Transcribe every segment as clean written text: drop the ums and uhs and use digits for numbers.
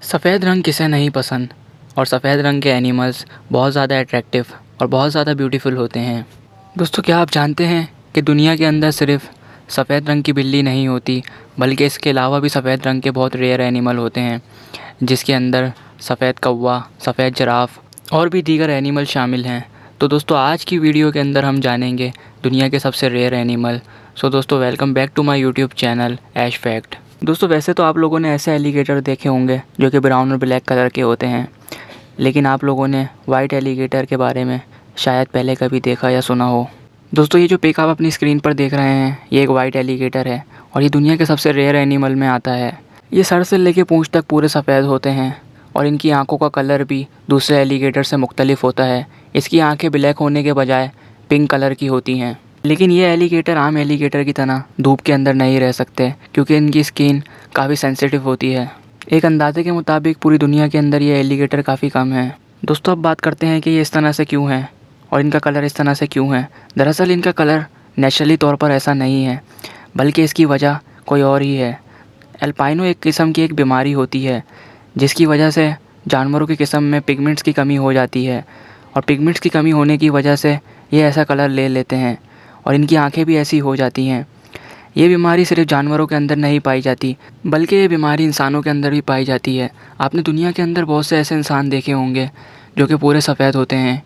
सफ़ेद रंग किसे नहीं पसंद। और सफ़ेद रंग के एनिमल्स बहुत ज़्यादा अट्रैक्टिव और बहुत ज़्यादा ब्यूटीफुल होते हैं। दोस्तों, क्या आप जानते हैं कि दुनिया के अंदर सिर्फ सफ़ेद रंग की बिल्ली नहीं होती, बल्कि इसके अलावा भी सफ़ेद रंग के बहुत रेयर एनिमल होते हैं, जिसके अंदर सफ़ेद कौवा, सफ़ेद जिराफ और भी दीगर एनिमल शामिल हैं। तो दोस्तों, आज की वीडियो के अंदर हम जानेंगे दुनिया के सबसे रेयर एनिमल। सो दोस्तों, welcome back to my YouTube channel Ash Fact. दोस्तों, वैसे तो आप लोगों ने ऐसे एलिगेटर देखे होंगे जो कि ब्राउन और ब्लैक कलर के होते हैं, लेकिन आप लोगों ने वाइट एलिगेटर के बारे में शायद पहले कभी देखा या सुना हो। दोस्तों, ये जो पिक आप अपनी स्क्रीन पर देख रहे हैं, ये एक वाइट एलिगेटर है और ये दुनिया के सबसे रेयर एनिमल में आता है। ये सर से लेके पूंछ तक पूरे सफ़ेद होते हैं और इनकी आंखों का कलर भी दूसरे एलिगेटर से मुख्तलिफ होता है। इसकी आंखें ब्लैक होने के बजाय पिंक कलर की होती हैं। लेकिन ये एलिगेटर आम एलिगेटर की तरह धूप के अंदर नहीं रह सकते, क्योंकि इनकी स्किन काफ़ी सेंसिटिव होती है। एक अंदाजे के मुताबिक पूरी दुनिया के अंदर ये एलिगेटर काफ़ी कम है। दोस्तों, अब बात करते हैं कि ये इस तरह से क्यों है और इनका कलर इस तरह से क्यों है। दरअसल इनका कलर नेचुरली तौर पर ऐसा नहीं है, बल्कि इसकी वजह कोई और ही है। एल्पाइनो एक किस्म की एक बीमारी होती है, जिसकी वजह से जानवरों की किस्म में पिगमेंट्स की कमी हो जाती है, और पिगमेंट्स की कमी होने की वजह से ये ऐसा कलर ले लेते हैं और इनकी आंखें भी ऐसी हो जाती हैं। ये बीमारी सिर्फ जानवरों के अंदर नहीं पाई जाती, बल्कि ये बीमारी इंसानों के अंदर भी पाई जाती है। आपने दुनिया के अंदर बहुत से ऐसे इंसान देखे होंगे जो कि पूरे सफ़ेद होते हैं।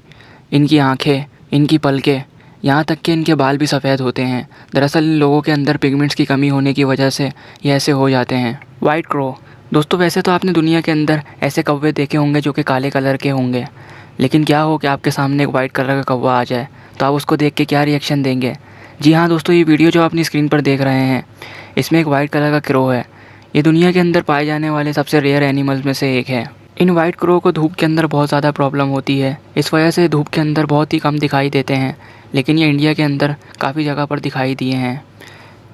इनकी आंखें, इनकी पलकें, यहाँ तक कि इनके बाल भी सफ़ेद होते हैं। दरअसल इन लोगों के अंदर पिगमेंट्स की कमी होने की वजह से ये ऐसे हो जाते हैं। White crow. दोस्तों, वैसे तो आपने दुनिया के अंदर ऐसे कौवे देखे होंगे जो कि काले कलर के होंगे, लेकिन क्या हो कि आपके सामने एक वाइट कलर का कौवा आ जाए तो आप उसको देख के क्या रिएक्शन देंगे। जी हाँ दोस्तों, ये वीडियो जो आप अपनी स्क्रीन पर देख रहे हैं, इसमें एक वाइट कलर का क्रो है। ये दुनिया के अंदर पाए जाने वाले सबसे रेयर एनिमल्स में से एक है। इन वाइट क्रो को धूप के अंदर बहुत ज़्यादा प्रॉब्लम होती है, इस वजह से धूप के अंदर बहुत ही कम दिखाई देते हैं, लेकिन ये इंडिया के अंदर काफ़ी जगह पर दिखाई दिए हैं।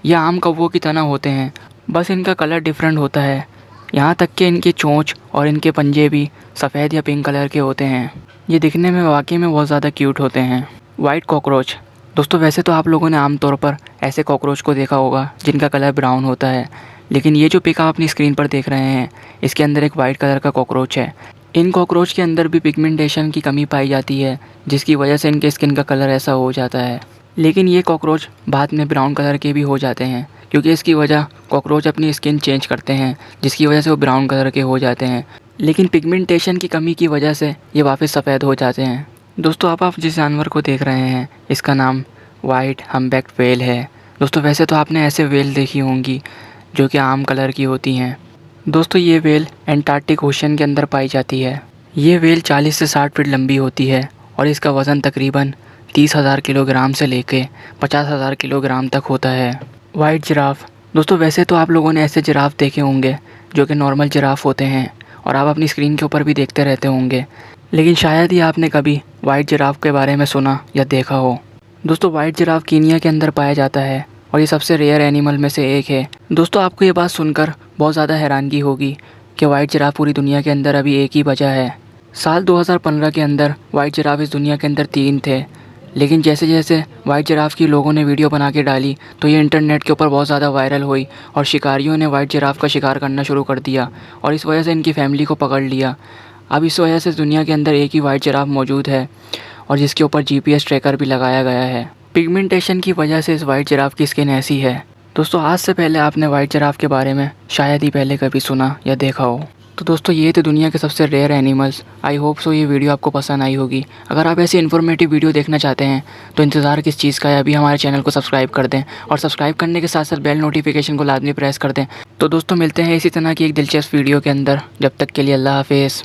ये आम कौवों की तरह होते हैं, बस इनका कलर डिफरेंट होता है। यहाँ तक कि इनकी चोंच और इनके पंजे भी सफ़ेद या पिंक कलर के होते हैं। ये दिखने में वाकई में बहुत ज़्यादा क्यूट होते हैं। White cockroach. दोस्तों, वैसे तो आप लोगों ने आमतौर पर ऐसे कॉकरोच को देखा होगा जिनका कलर ब्राउन होता है, लेकिन ये जो पिक आप अपनी स्क्रीन पर देख रहे हैं, इसके अंदर एक वाइट कलर का कॉकरोच है। इन कॉकरोच के अंदर भी पिगमेंटेशन की कमी पाई जाती है, जिसकी वजह से इनके स्किन का कलर ऐसा हो जाता है। लेकिन ये कॉकरोच बाद में ब्राउन कलर के भी हो जाते हैं, क्योंकि इसकी वजह कॉकरोच अपनी स्किन चेंज करते हैं, जिसकी वजह से वो ब्राउन कलर के हो जाते हैं। लेकिन पिगमेंटेशन की कमी की वजह से ये वापस सफ़ेद हो जाते हैं। दोस्तों, आप जिस जानवर को देख रहे हैं, इसका नाम वाइट हम्पबैक्ड व्हेल है। दोस्तों, वैसे तो आपने ऐसे व्हेल देखी होंगी जो कि आम कलर की होती हैं। दोस्तों, ये व्हेल एंटार्कटिक ओशन के अंदर पाई जाती है। ये व्हेल 40 से 60 फीट लंबी होती है और इसका वज़न तकरीबन 30,000 किलोग्राम से लेके 50,000 किलोग्राम तक होता है। White giraffe. दोस्तों, वैसे तो आप लोगों ने ऐसे जिराफ देखे होंगे जो कि नॉर्मल जिराफ होते हैं और आप अपनी स्क्रीन के ऊपर भी देखते रहते होंगे, लेकिन शायद ही आपने कभी वाइट जिराफ के बारे में सुना या देखा हो। दोस्तों, वाइट जिराफ कीनिया के अंदर पाया जाता है और ये सबसे रेयर एनिमल में से एक है। दोस्तों, आपको ये बात सुनकर बहुत ज़्यादा हैरानगी होगी कि वाइट जिराफ पूरी दुनिया के अंदर अभी एक ही बचा है। साल 2015 के अंदर वाइट जिराफ इस दुनिया के अंदर 3 थे, लेकिन जैसे जैसे वाइट जिराफ की लोगों ने वीडियो बना के डाली तो ये इंटरनेट के ऊपर बहुत ज़्यादा वायरल हुई और शिकारियों ने वाइट जिराफ का शिकार करना शुरू कर दिया और इस वजह से इनकी फैमिली को पकड़ लिया। अब इस वजह से दुनिया के अंदर एक ही वाइट जिराफ मौजूद है और जिसके ऊपर GPS ट्रैकर भी लगाया गया है। पिगमेंटेशन की वजह से इस वाइट जिराफ की स्किन ऐसी है। दोस्तों, आज से पहले आपने वाइट जिराफ के बारे में शायद ही पहले कभी सुना या देखा हो। तो दोस्तों, ये थे दुनिया के सबसे rare animals. I hope so ये वीडियो आपको पसंद आई होगी। अगर आप ऐसी इन्फॉर्मेटिव वीडियो देखना चाहते हैं तो इंतज़ार किस चीज़ का है, अभी हमारे चैनल को सब्सक्राइब कर दें और सब्सक्राइब करने के साथ साथ बेल नोटिफिकेशन को लाजमी प्रेस कर दें। तो दोस्तों, मिलते हैं इसी तरह की एक दिलचस्प वीडियो के अंदर। जब तक के लिए अल्लाह हाफिज़।